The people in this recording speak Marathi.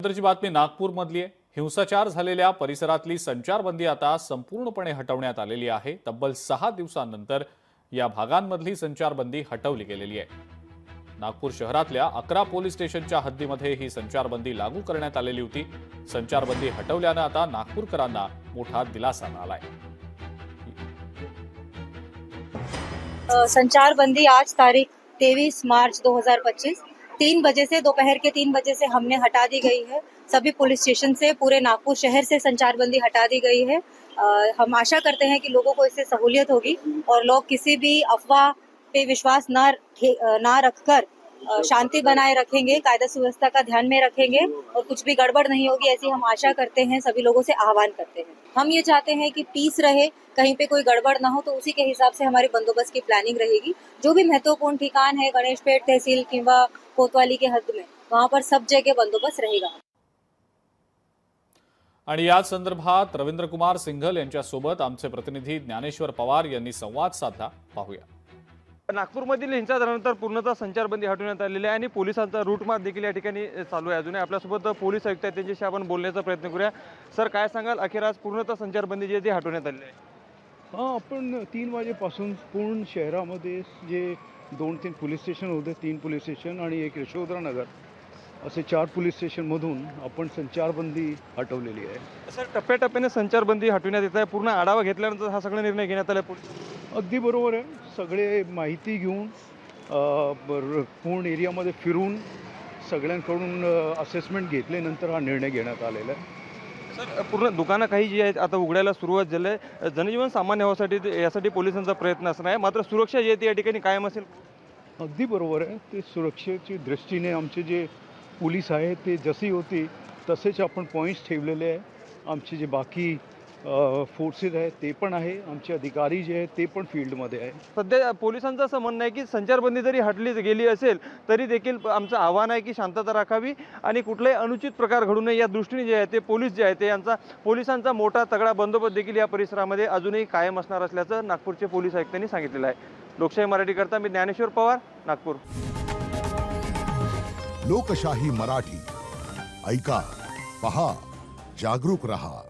नंतरची बातमी नागपूरमधली आहे। हिंसाचार झालेल्या परिसरातली संचारबंदी आता संपूर्णपणे हटवण्यात आलेली आहे। तब्बल 6 दिवसांनंतर या भागांमधली संचारबंदी हटवली गेलेली आहे। नागपूर शहरातल्या 11 पोलीस स्टेशनच्या हद्दीमध्ये ही संचारबंदी लागू करण्यात आलेली होती। संचारबंदी हटवल्याने आता नागपूरकरांना मोठा दिलासा मिळालाय। संचारबंदी आज तारीख 23 मार्च 2025 3 बजे से दोपहर के 3 बजे से हमने हटा दी गई है। सभी पुलिस स्टेशन से पूरे नागपुर शहर से संचारबंदी हटा दी गई है। हम आशा करते हैं कि लोगों को इससे सहूलियत होगी और लोग किसी भी अफवाह पे विश्वास ना रखकर शांति बनाए रखेंगे, कायदा सुव्यवस्था का ध्यान में रखेंगे और कुछ भी गड़बड़ नहीं होगी, ऐसी हम आशा करते हैं। सभी लोगों से आह्वान करते हैं। हम ये चाहते हैं कि पीस रहे, कहीं पे कोई गड़बड़ ना हो, तो उसी के हिसाब से हमारी बंदोबस्त की प्लानिंग रहेगी। जो भी महत्वपूर्ण ठिकान है गणेशपेठ तहसील किंवा कोतवाली के हद में, वहां पर सब जगह बंदोबस्त रहेगा। आणि या संदर्भात रवींद्र कुमार सिंघल यांच्यासोबत आमचे प्रतिनिधी ज्ञानेश्वर पवार यांनी संवाद साधला। पाहूया। नागपूरमधील हिंसाचारानंतर पूर्णतः संचारबंदी हटवण्यात आलेली आहे आणि पोलिसांचा रूटमार्च देखील या ठिकाणी चालू आहे। अजूनही आपल्यासोबत पोलीस आयुक्त आहेत, त्यांच्याशी आपण बोलण्याचा प्रयत्न करूया। सर, काय सांगाल, अखेर आज पूर्णतः संचारबंदी जी आहे ती हटवण्यात आलेली आहे? आपण 3 वाजेपासून पूर्ण शहरामध्ये जे 2-3 पोलीस स्टेशन होते, 3 पोलीस स्टेशन आणि एक यशोधरानगर असे 4 पोलीस स्टेशनमधून आपण संचारबंदी हटवलेली आहे। सर, टप्प्याटप्प्याने संचारबंदी हटवण्यात येत आहे। पूर्ण आढावा घेतल्यानंतर हा सगळा निर्णय घेण्यात आला आहे? अगदी बरोबर आहे। सगळे माहिती घेऊन पूर्ण एरियामध्ये फिरून सगळ्यांकडून असेसमेंट घेतल्यानंतर हा निर्णय घेण्यात आलेला आहे। सर, पूर्ण दुकानं काही जी आहेत आता उघडायला सुरुवात झाली आहे। जनजीवन सामान्य होण्यासाठी यासाठी पोलिसांचा प्रयत्न असणार आहे, मात्र सुरक्षा जी आहे ती या ठिकाणी कायम असेल? अगदी बरोबर आहे। ते सुरक्षेची दृष्टीने आमचे जे पोलीस आहेत ते जशी होती तसेच आपण पॉईंट्स ठेवलेले आहे। आमचे जे बाकी फोर्सेस आहेत ते पण आहे, आमचे अधिकारी जे आहेत ते पण फील्डमध्ये आहे। सध्या पोलिसांचं असं म्हणणं आहे की संचारबंदी जरी हटली गेली असेल तरी देखील आमचं आव्हान आहे की शांतता राखावी आणि कुठलाही अनुचित प्रकार घडू नये या दृष्टीने जे आहे ते पोलीस जे आहे ते यांचा पोलिसांचा मोठा तगडा बंदोबस्त देखील या परिसरामध्ये अजूनही कायम असणार असल्याचं नागपूरचे पोलीस आयुक्तांनी सांगितलेलं आहे। लोकशाही मराठीकरता मी ज्ञानेश्वर पवार, नागपूर। लोकशाही मराठी ऐका, पहा, जागरूक रहा।